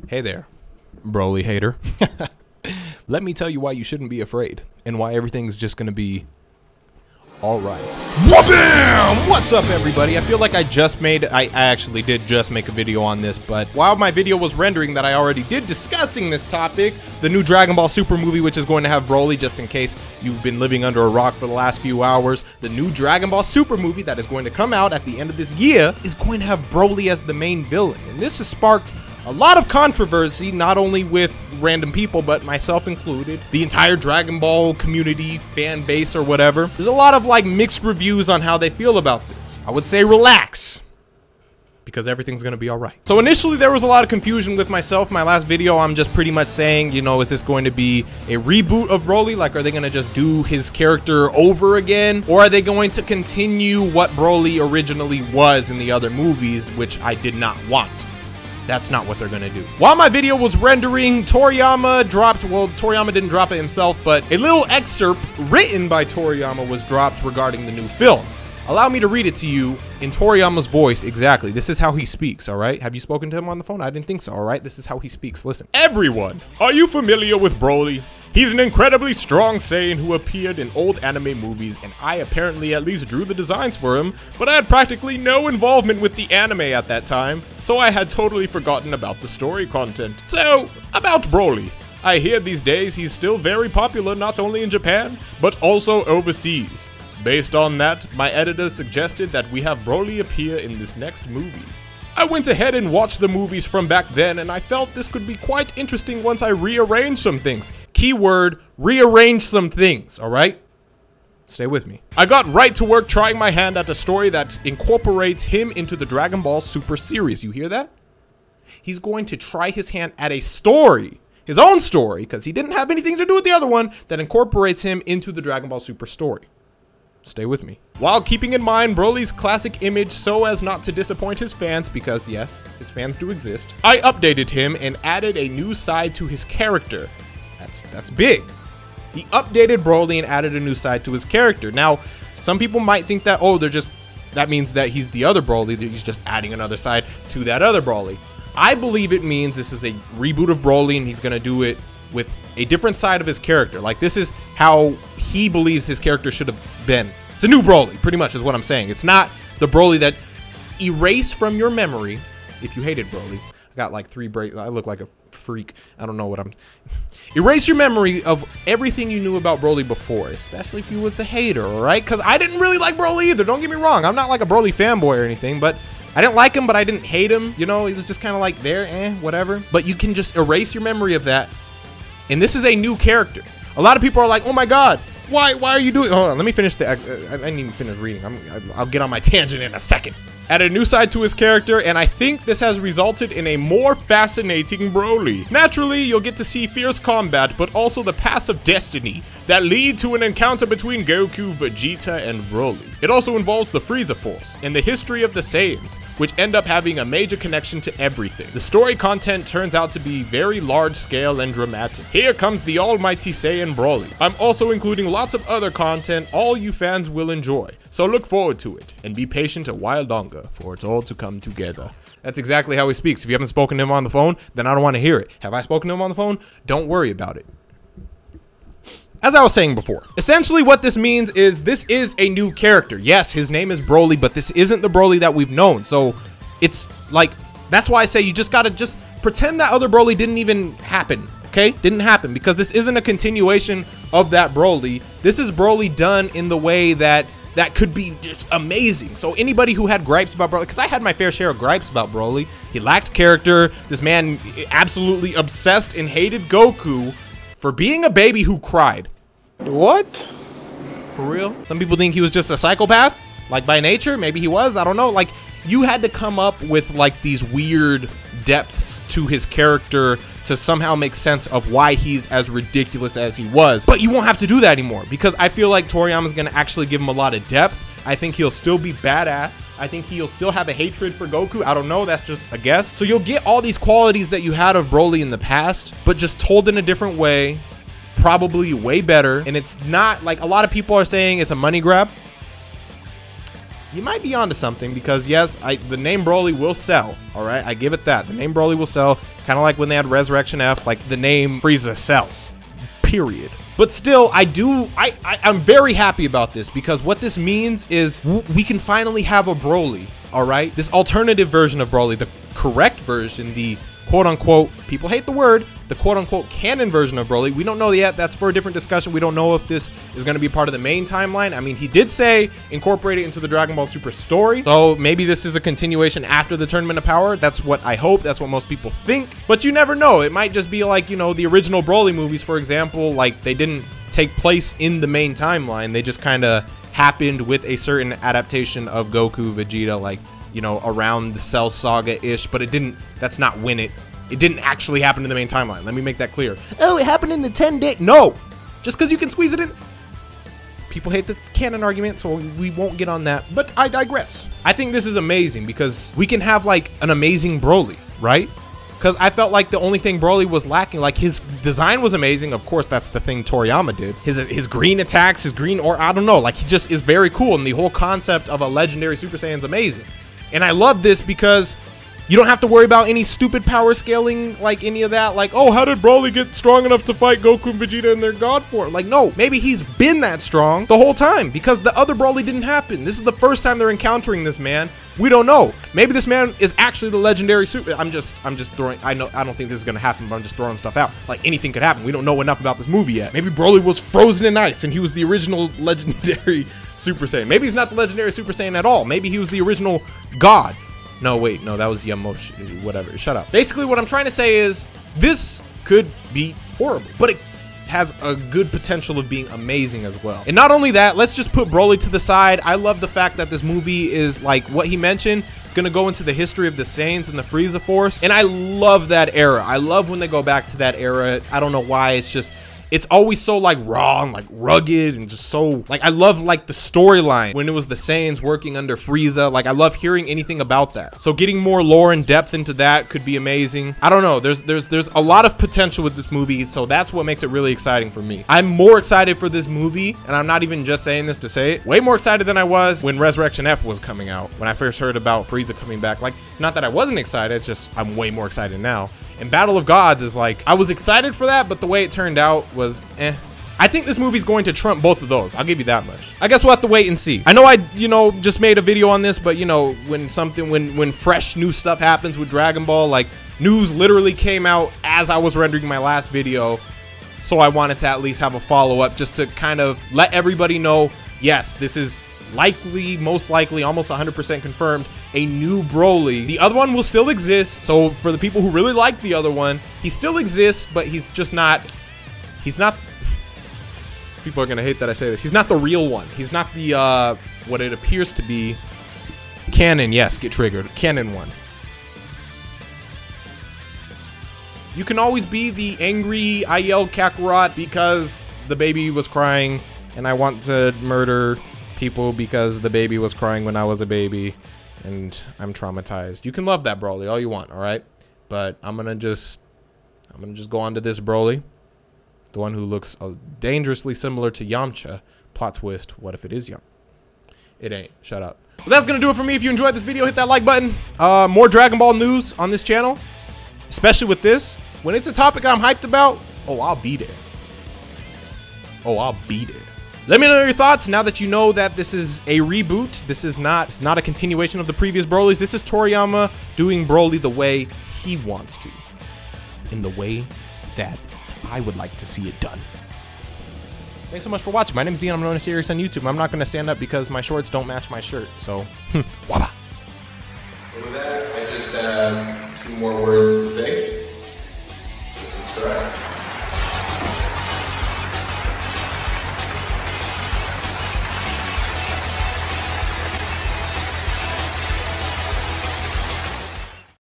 Hey there, Broly hater. Let me tell you why you shouldn't be afraid and why everything's just gonna be all right. Wha-bam! What's up, everybody? I feel like I actually did just make a video on this, but while my video was rendering that I already did discussing this topic, the new Dragon Ball Super movie, which is going to have Broly, just in case you've been living under a rock for the last few hours, the new Dragon Ball Super movie that is going to come out at the end of this year is going to have Broly as the main villain. And this has sparked a lot of controversy, not only with random people, but myself included, the entire Dragon Ball community, fan base, or whatever. There's a lot of like mixed reviews on how they feel about this. I would say relax, because everything's gonna be all right. So initially there was a lot of confusion with myself. My last video, I'm just pretty much saying, you know, is this going to be a reboot of Broly? Like, are they gonna just do his character over again? Or are they going to continue what Broly originally was in the other movies, which I did not want? That's not what they're gonna do. While my video was rendering, Toriyama dropped, well, Toriyama didn't drop it himself, but a little excerpt written by Toriyama was dropped regarding the new film. Allow me to read it to you in Toriyama's voice exactly. This is how he speaks, all right? Have you spoken to him on the phone? I didn't think so, all right? This is how he speaks, listen. Everyone, are you familiar with Broly? He's an incredibly strong Saiyan who appeared in old anime movies, and I apparently at least drew the designs for him, but I had practically no involvement with the anime at that time, so I had totally forgotten about the story content. So, about Broly. I hear these days he's still very popular not only in Japan, but also overseas. Based on that, my editor suggested that we have Broly appear in this next movie. I went ahead and watched the movies from back then, and I felt this could be quite interesting once I rearranged some things. Keyword, rearrange some things, all right? Stay with me. I got right to work trying my hand at a story that incorporates him into the Dragon Ball Super series. You hear that? He's going to try his hand at a story, his own story, because he didn't have anything to do with the other one, that incorporates him into the Dragon Ball Super story. Stay with me. While keeping in mind Broly's classic image so as not to disappoint his fans, because yes, his fans do exist, I updated him and added a new side to his character. That's big. He updated Broly and added a new side to his character. Now, some people might think that, oh, that means that he's the other Broly, that he's just adding another side to that other Broly. I believe it means this is a reboot of Broly and he's gonna do it with a different side of his character. Like, this is how he believes his character should have been. It's a new Broly, pretty much is what I'm saying. It's not the Broly that erased from your memory if you hated Broly. I got like 3 breaks. I look like a freak. I don't know what I'm... Erase your memory of everything you knew about Broly before, especially if you was a hater, all right? Because I didn't really like Broly either. Don't get me wrong. I'm not like a Broly fanboy or anything, but I didn't like him, but I didn't hate him. You know, he was just kind of like there, whatever. But you can just erase your memory of that. And this is a new character. A lot of people are like, oh my God, why are you doing? Hold on, let me finish I didn't even finish reading. I'll get on my tangent in a second. Added a new side to his character, and I think this has resulted in a more fascinating Broly. Naturally, you'll get to see fierce combat, but also the paths of destiny that lead to an encounter between Goku, Vegeta, and Broly. It also involves the Frieza Force and the history of the Saiyans, which end up having a major connection to everything. The story content turns out to be very large scale and dramatic. Here comes the almighty Saiyan Broly. I'm also including lots of other content all you fans will enjoy, so look forward to it and be patient a while longer for it all to come together. That's exactly how he speaks. If you haven't spoken to him on the phone, then I don't want to hear it. Have I spoken to him on the phone? Don't worry about it. As I was saying before, essentially what this means is this is a new character. Yes, his name is Broly, but this isn't the Broly that we've known. So it's like, that's why I say you just gotta just pretend that other Broly didn't even happen, okay? Didn't happen, because this isn't a continuation of that Broly. This is Broly done in the way that could be just amazing. So anybody who had gripes about Broly, because I had my fair share of gripes about Broly. He lacked character. This man absolutely obsessed and hated Goku for being a baby who cried. What? For real? Some people think he was just a psychopath, like by nature. Maybe he was, I don't know. Like, you had to come up with like these weird depths to his character to somehow make sense of why he's as ridiculous as he was. But you won't have to do that anymore, because I feel like Toriyama's gonna actually give him a lot of depth. I think he'll still be badass. I think he'll still have a hatred for Goku. I don't know, that's just a guess. So you'll get all these qualities that you had of Broly in the past, but just told in a different way, probably way better. And it's not like a lot of people are saying it's a money grab. you might be onto something, because yes, the name Broly will sell. All right, I give it that. The name Broly will sell, kind of like when they had Resurrection F. Like, the name Frieza sells, period. But still, I'm very happy about this, because what this means is we can finally have a Broly. All right, this alternative version of Broly, the correct version, the quote-unquote, people hate the word, the quote-unquote canon version of Broly. We don't know yet. That's for a different discussion. We don't know if this is going to be part of the main timeline. I mean, he did say incorporate it into the Dragon Ball Super story, so maybe this is a continuation after the Tournament of Power. That's what I hope. That's what most people think, but you never know. It might just be like, you know, the original Broly movies, for example. Like, they didn't take place in the main timeline. They just kind of happened with a certain adaptation of Goku, Vegeta, like, you know, around the Cell Saga-ish, but it didn't, that's not when it didn't actually happen in the main timeline. Let me make that clear. Oh, it happened in the 10-day. No, just because you can squeeze it in. People hate the canon argument, so we won't get on that, but I digress. I think this is amazing, because we can have like an amazing Broly, right? Because I felt like the only thing Broly was lacking, like, his design was amazing. Of course, that's the thing Toriyama did. His green attacks, his green, or I don't know, like, he just is very cool. And the whole concept of a legendary Super Saiyan is amazing. And I love this because you don't have to worry about any stupid power scaling, like any of that. Like, oh, how did Broly get strong enough to fight Goku and Vegeta in their God form? Like, no, maybe he's been that strong the whole time, because the other Broly didn't happen. This is the first time they're encountering this man. We don't know. Maybe this man is actually the legendary super. I'm just throwing, I don't think this is gonna happen, but I'm just throwing stuff out. Like, anything could happen. We don't know enough about this movie yet. Maybe Broly was frozen in ice and he was the original legendary Super Saiyan. Maybe he's not the legendary Super Saiyan at all. Maybe he was the original God. No, wait, no, that was Yamoshi, whatever. Shut up. Basically, what I'm trying to say is this could be horrible, but it has a good potential of being amazing as well. And not only that, let's just put Broly to the side. I love the fact that this movie is, like what he mentioned, it's gonna go into the history of the Saiyans and the Frieza Force. And I love that era. I love when they go back to that era. I don't know why, it's just, it's always so like raw and like rugged and just so like, I love like the storyline when it was the Saiyans working under Frieza. Like, I love hearing anything about that. So getting more lore and depth into that could be amazing. I don't know, there's a lot of potential with this movie, so that's what makes it really exciting for me. I'm more excited for this movie, and I'm not even just saying this to say it, way more excited than I was when Resurrection F was coming out, when I first heard about Frieza coming back. Like, not that I wasn't excited, it's just I'm way more excited now. And Battle of Gods is like, I was excited for that, but the way it turned out was eh. I think this movie's going to trump both of those. I'll give you that much. I guess we'll have to wait and see. I know I, you know, just made a video on this, but you know, when something, when fresh new stuff happens with Dragon Ball, like news literally came out as I was rendering my last video. So I wanted to at least have a follow-up just to kind of let everybody know, yes, this is likely, most likely, almost 100% confirmed, a new Broly. The other one will still exist, so for the people who really like the other one, he still exists, but he's just not, he's not, people are gonna hate that I say this, he's not the real one. He's not the, what it appears to be, canon, yes, get triggered, canon one. You can always be the angry, I yelled Kakarot because the baby was crying, and I want to murder people because the baby was crying when I was a baby and I'm traumatized. You can love that Broly all you want, all right? But I'm gonna just go on to this Broly, the one who looks dangerously similar to Yamcha. Plot twist, what if it is Yamcha? It ain't. Shut up. Well, that's gonna do it for me. If you enjoyed this video, hit that like button. More Dragon Ball news on this channel, especially with this. When it's a topic I'm hyped about, oh, I'll be there. Oh, I'll be there. Let me know your thoughts now that you know that this is a reboot. This is not, it's not a continuation of the previous Brolys. This is Toriyama doing Broly the way he wants to, in the way that I would like to see it done. Thanks so much for watching. My name is Deion. I'm known as SeeReax on YouTube. I'm not going to stand up because my shorts don't match my shirt. So, voila. With that, I just have 2 more words to say. Just subscribe.